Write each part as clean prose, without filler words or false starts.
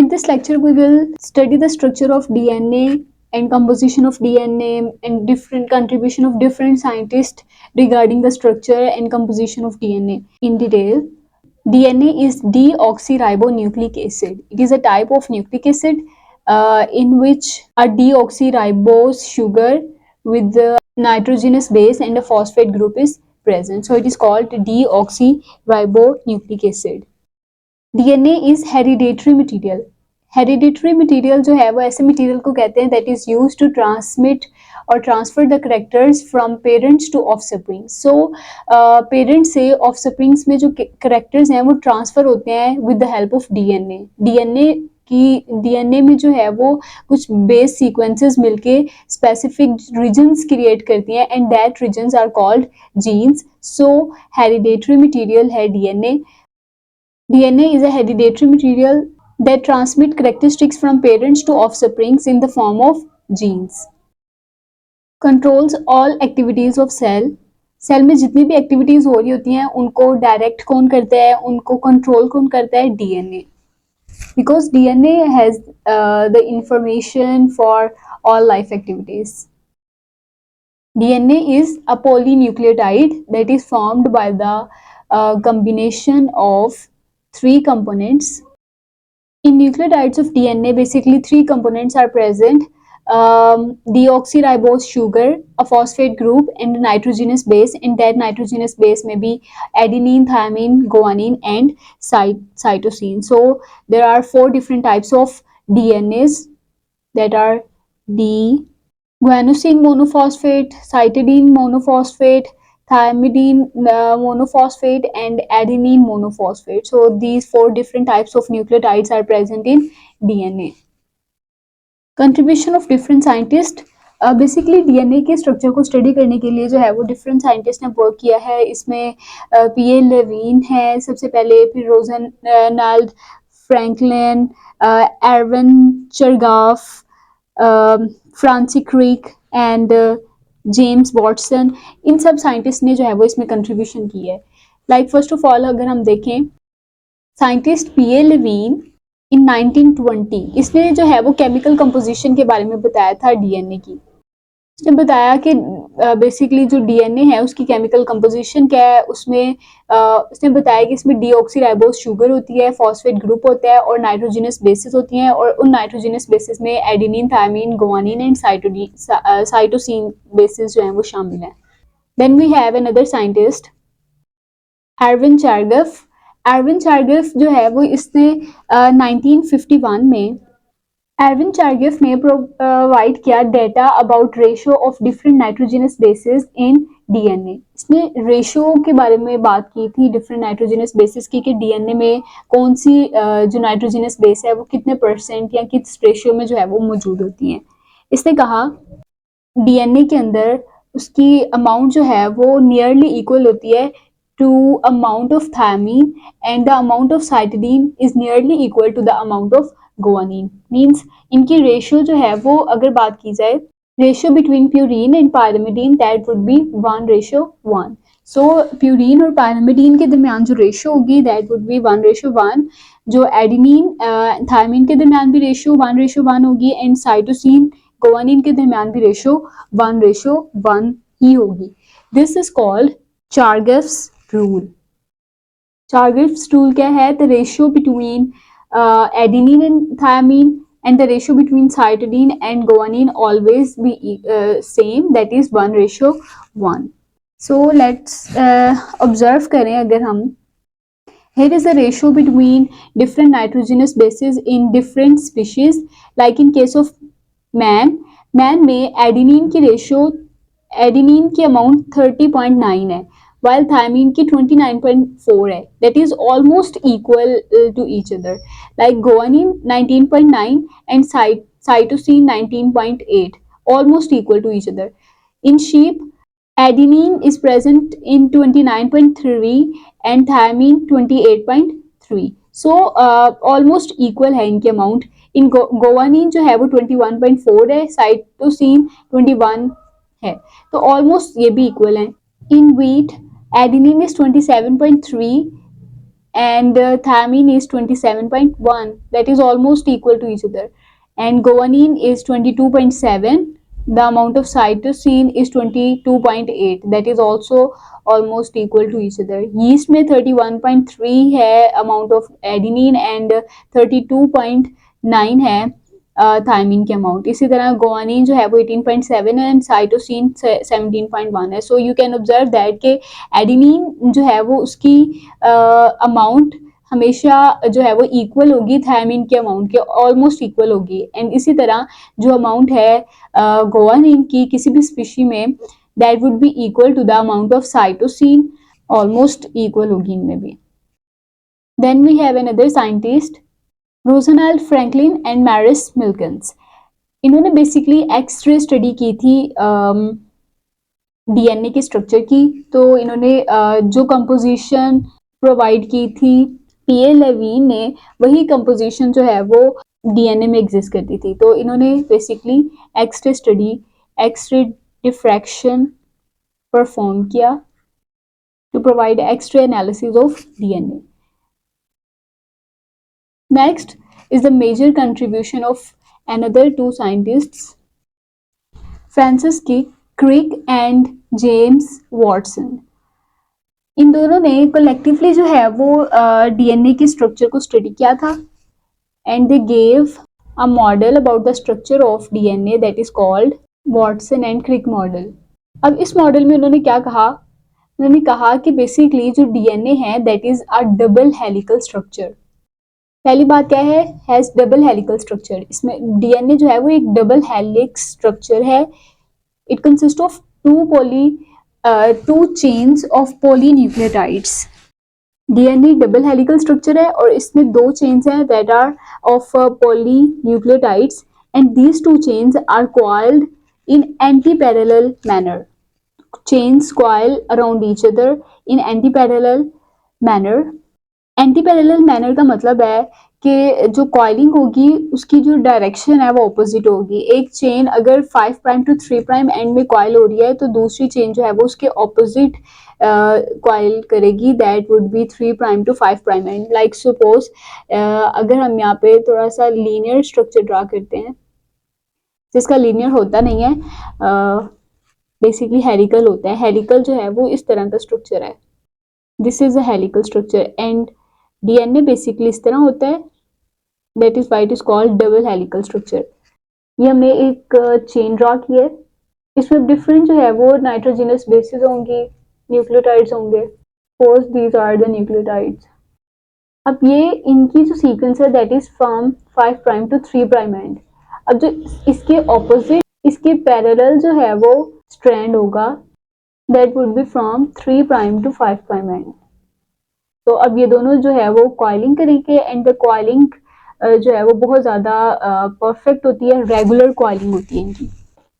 In this lecture, we will study the structure of DNA and composition of DNA and different contribution of different scientists regarding the structure and composition of DNA in detail. DNA is deoxyribonucleic acid. It is a type of nucleic acid in which a deoxyribose sugar with the nitrogenous base and a phosphate group is present. So it is called deoxyribonucleic acid. DNA is hereditary material. Hereditary material जो है वो ऐसे material को कहते हैं that is used to transmit और transfer the characters from parents to offspring. So parents से offsprings में जो करेक्टर्स हैं वो ट्रांसफर होते हैं with the help of DNA. DNA में जो है वो कुछ बेस सीक्वेंसेस मिलके स्पेसिफिक रीजन्स क्रिएट करती हैं and that regions are called genes. So hereditary material है DNA. DNA is a hereditary material that transmit characteristics from parents to offsprings in the form of genes. Controls all activities of cell. Cell में जितनी भी activities हो रही होती हैं उनको direct कौन करता है, उनको कंट्रोल कौन करता है? DNA. Because DNA has the information for all life activities. DNA is a polynucleotide that is formed by the combination of three components. In nucleotides of DNA, basically three components are present: deoxyribose sugar, a phosphate group, and a nitrogenous base. And that nitrogenous base may be adenine, thymine, guanine, and cytosine. So there are four different types of DNAs that are guanosine monophosphate, cytidine monophosphate, thymidine monophosphate, and adenine monophosphate. So these four different types of nucleotides are present in DNA. Contribution of different scientists. Basically DNA के structure को study करने के लिए जो है वो different scientist ने work किया है. इसमें पीए लेविन है सबसे पहले, फिर Rosalind Franklin, Erwin Chargaff, Francis Crick and James Watson. इन सब साइंटिस्ट ने जो है वो इसमें कंट्रीब्यूशन की है. लाइक फर्स्ट ऑफ ऑल अगर हम देखें, साइंटिस्ट पीए लेविन इन 1920 इसने जो है वो केमिकल कंपोजिशन के बारे में बताया था डीएनए की. उसने बताया कि बेसिकली जो डीएनए है उसकी केमिकल कंपोजिशन क्या है. उसमें उसने बताया कि इसमें डीऑक्सीराइबोस शुगर होती है, फॉस्फेट ग्रुप होता है और नाइट्रोजनस बेसिस होती हैं. और उन नाइट्रोजनस बेसिस में adenine, thymine, guanine and cytosine bases जो हैं वो शामिल हैं. Then we have another scientist Erwin Chargaff. Erwin Chargaff जो है वो इसने 1951 में एरविन चार्गफ ने प्रोवाइड किया data about ratio of different nitrogenous bases in DNA. इसने रेशियो के बारे में बात की थी डिफरेंट नाइट्रोजनस बेसिस की कि डीएनए में कौन सी जो नाइट्रोजनस बेस है वो कितने परसेंट या किस रेशियो में जो है वो मौजूद होती हैं. इसने कहा डीएनए के अंदर उसकी अमाउंट जो है वो नियरली इक्वल होती है to amount of thymine and the amount of cytidine is nearly equal to the amount of guanine. Means इनकी रेशियो जो है वो अगर बात की जाए ratio between purine and pyrimidine that would B 1:1. So purine और पायरिमिडीन के दरमियान जो रेशियो होगी दैट वुड बी 1:1. जो एडेनिन थायमिन के दरमियान भी रेशियो 1:1 होगी एंड साइटोसिन गुआनिन के दरमियान भी रेशियो 1:1 ही होगी. This is called Chargaff's rule. Chargaff's rule क्या है? The ratio between adenine and thymine and the ratio between cytidine and guanine always be same, that is 1:1. So let's observe करें अगर हम, here is the ratio between different nitrogenous bases in different species. Like in case of man में adenine की ratio, adenine की amount 30.9 है while thymine की 29.4 है. That is almost equal to each other. Like guanine 19.9 and cytosine 19.8, almost equal to each other. In sheep, adenine is present in 29.3 and thymine 28.3. So almost equal है इनकी amount. इन guanine जो है वो 21.4 है, cytosine 21 है, तो ऑलमोस्ट ये भी इक्वल है. In wheat, adenine is 27.3 and thymine is 27.1, that is almost equal to each other, and guanine is 22.7. The amount of cytosine is 22.8, that is also almost equal to each other. Yeast में 31.3 है amount of adenine and 32.9 है thiamine के amount. इसी तरह guanine जो है वो 18.7 है एंड साइटोसिन 17.1 है. So you can observe that के एडेनिन जो है वो उसकी अमाउंट हमेशा जो है वो इक्वल होगी थायमिन के अमाउंट के, ऑलमोस्ट इक्वल होगी. एंड इसी तरह जो अमाउंट है गुआनिन की किसी भी स्पीशी में, that would be equal to the amount of cytosine, almost equal होगी इनमें भी. Then we have another scientist Rosalind Franklin and Maurice Wilkins. इन्होंने बेसिकली एक्सरे स्टडी की थी डीएनए के स्ट्रक्चर की. तो इन्होंने जो कंपोजिशन प्रोवाइड की थी पीए लेविन ने, वही कंपोजिशन जो है वो डीएनए में एग्जिस्ट करती थी. तो इन्होंने basically x-ray study, x-ray diffraction perform किया to provide x-ray analysis of DNA. Next is the major contribution of another two scientists, Francis Crick and James Watson. इन दोनों ने कलेक्टिवली जो है वो डीएनए के स्ट्रक्चर को स्टडी किया था and they gave a model about the structure of DNA that is called Watson and Crick model. अब इस मॉडल में उन्होंने क्या कहा, उन्होंने कहा कि बेसिकली जो डीएनए है that is a double helical structure. पहली बात क्या है, हैज डबल हेलिकल स्ट्रक्चर. इसमें डीएनए जो है वो एक डबल हेलिक्स स्ट्रक्चर है. It consist of two chains of polynucleotides. DNA double helical structure है और इसमें दो चेन्स हैं that are of polynucleotides and these two chains are coiled in anti parallel manner. Chains coil around each other in anti parallel manner. Anti parallel manner का मतलब है कि जो कॉइलिंग होगी उसकी जो डायरेक्शन है वो ऑपोजिट होगी. एक चेन अगर 5 प्राइम टू 3 प्राइम एंड में कॉइल हो रही है तो दूसरी चेन जो है वो उसके ऑपोजिट कॉइल करेगी, that would be 3 prime to 5 prime end. Like suppose अगर हम यहाँ पे थोड़ा सा लीनियर स्ट्रक्चर ड्रा करते हैं जिसका लीनियर होता नहीं है, बेसिकली हेलिकल होता है. हेलिकल जो है वो इस तरह का स्ट्रक्चर है. This is a helical structure and DNA basically इस तरह होता है, that is why it is called double helical structure. ये हमने एक चेन ड्रा की है. इसमें डिफरेंट जो है वो नाइट्रोजनस बेसिस होंगी, न्यूक्लियोटाइड्स होंगे. Suppose these are the nucleotides. अब ये इनकी जो सीक्वेंस है that is from 5 prime to 3 prime end. अब जो इसके ऑपोजिट, इसके पैरेलल जो है वो स्ट्रैंड होगा, that would be from 3 prime to 5 prime end. तो अब ये दोनों जो है वो कॉइलिंग करेंगे एंड द कॉइलिंग जो है वो बहुत ज़्यादा परफेक्ट होती है, रेगुलर कॉइलिंग होती है इनकी.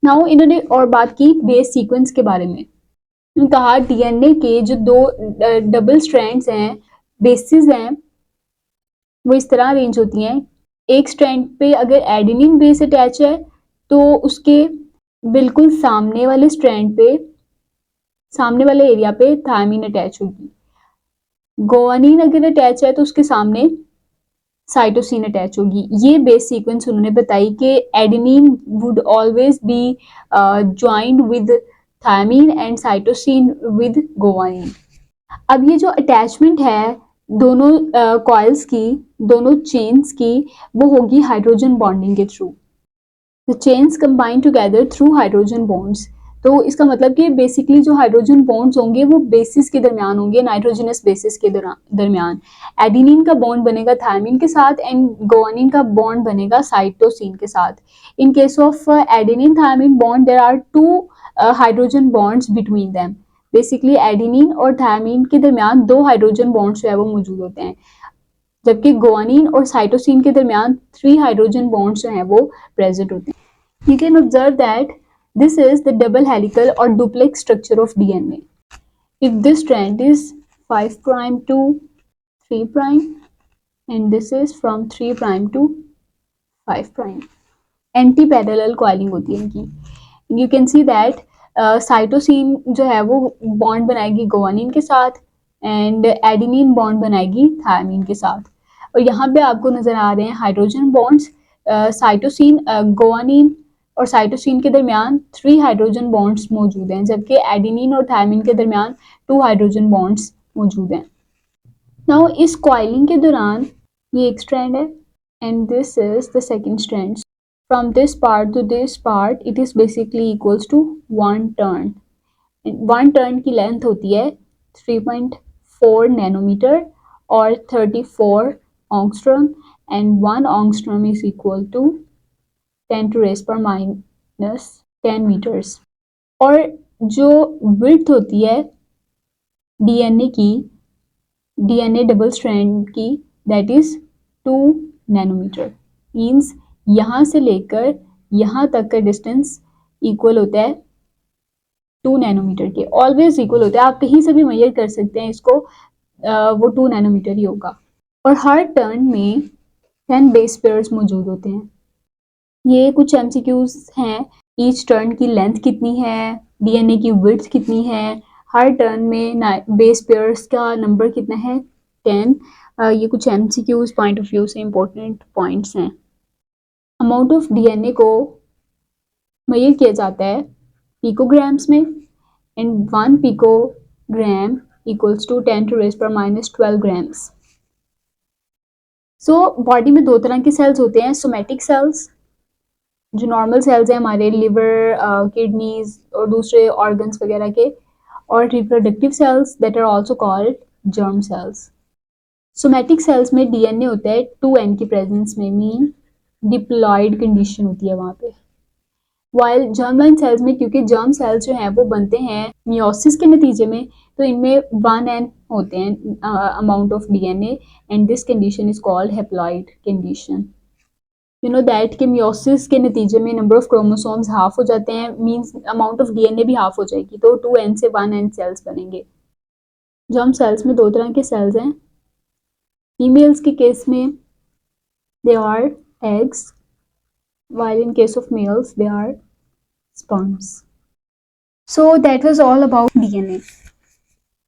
नाउ इन्होंने और बात की बेस सीक्वेंस के बारे में. इन्होंने कहा डीएनए के जो दो डबल स्ट्रैंड्स हैं, बेसिस हैं, वो इस तरह अरेंज होती हैं. एक स्ट्रैंड पे अगर एडेनिन बेस अटैच है तो उसके बिल्कुल सामने वाले स्ट्रैंड पे, सामने वाले एरिया पे थायमिन अटैच होगी. गुआनिन अगर अटैच है तो उसके सामने साइटोसिन अटैच होगी. ये बेस सीक्वेंस उन्होंने बताई कि adenine would always be joined with thymine and cytosine with guanine. अब ये जो अटैचमेंट है दोनों कॉइल्स की, दोनों चेन्स की, वो होगी हाइड्रोजन बॉन्डिंग के through. The chains combine together through hydrogen bonds. तो इसका मतलब कि बेसिकली जो हाइड्रोजन बॉन्ड्स होंगे वो बेसिस के दरमियान होंगे, नाइट्रोजनस बेसिस के दरमियान. एडेनिन का बॉन्ड बनेगा थायमिन के साथ एंड गुआनिन का बॉन्ड बनेगा साइटोसिन के साथ. In case of adenine thymine bond there are 2 hydrogen bonds between them. Basically adenine और थायमिन के दरमियान 2 हाइड्रोजन बॉन्ड्स जो है वो मौजूद होते हैं, जबकि गुआनिन और साइटोसिन के दरमियान 3 हाइड्रोजन बॉन्ड्स जो हैं वो प्रेजेंट होते हैं. You can observe that this is the double helical or duplex structure of DNA. If this strand is 5 prime to 3 prime and this is from 3 prime to 5 prime. Anti-parallel coiling होती है इनकी. You can see that cytosine जो है वो bond बनाएगी guanine के साथ and adenine bond बनाएगी थायमिन के साथ। और यहाँ पे आपको नजर आ रहे हैं हाइड्रोजन बॉन्ड्स। साइटोसिन गुआनिन और साइटोसिन के दरमियान 3 हाइड्रोजन बॉन्ड्स मौजूद हैं, जबकि एडेनिन और थायमिन के दरमियान 2 हाइड्रोजन बॉन्ड्स मौजूद हैं। नाउ इस कॉइलिंग के दौरान ये एक स्ट्रैंड है and this is the second strand. From this part to this part it is basically equals to 1 turn. 1 turn की लेंथ होती है 3.4 नैनोमीटर और 34 ऑंगस्ट्रॉम and 1 ऑंगस्ट्रॉम is equal to 10 to raise per minus 10 meters. और जो width होती है DNA की, DNA double strand की, दैट इज 2 नैनोमीटर। मीन्स यहाँ से लेकर यहाँ तक का डिस्टेंस इक्वल होता है 2 नैनोमीटर के। ऑलवेज इक्वल होता है, आप कहीं से भी मेजर कर सकते हैं इसको, वो 2 नैनोमीटर ही होगा। और हर टर्न में 10 बेस पेयर्स मौजूद होते हैं। ये कुछ एमसीक्यूज हैं, ईच टर्न की लेंथ कितनी है, डीएनए की विड्थ कितनी है, हर टर्न में बेस पेयर्स का नंबर कितना है 10। ये कुछ एमसीक्यूज पॉइंट ऑफ व्यू से इंपॉर्टेंट पॉइंट्स हैं। अमाउंट ऑफ डीएनए को मेजर किया जाता है पिकोग्राम्स में and 1 picogram equals to 10 to raise पर माइनस 12 ग्राम्स। सो बॉडी में दो तरह के सेल्स होते हैं, सोमैटिक सेल्स जो नॉर्मल सेल्स हैं हमारे लिवर, किडनीज और दूसरे ऑर्गन्स वगैरह के, और reproductive cells that are also called germ cells. Somatic cells में डीएनए होता है 2n की प्रेजेंस में, मीन डिप्लॉयड कंडीशन होती है वहाँ पे। वाइल जर्म लाइन सेल्स में, क्योंकि जर्म सेल्स जो हैं वो बनते हैं मियोसिस के नतीजे में, तो इनमें 1n होते हैं amount of DNA and this condition is called haploid condition. You know that कि मियोसिस के नतीजे में नंबर ऑफ क्रोमोसोम्स हाफ हो जाते हैं, मींस अमाउंट ऑफ डीएनए भी हाफ हो जाएगी, तो 2n से 1n सेल्स बनेंगे। जर्म सेल्स में दो तरह के सेल्स हैं। फीमेल्स के केस में they are eggs, while in case of males they are sperms. So that was all about DNA.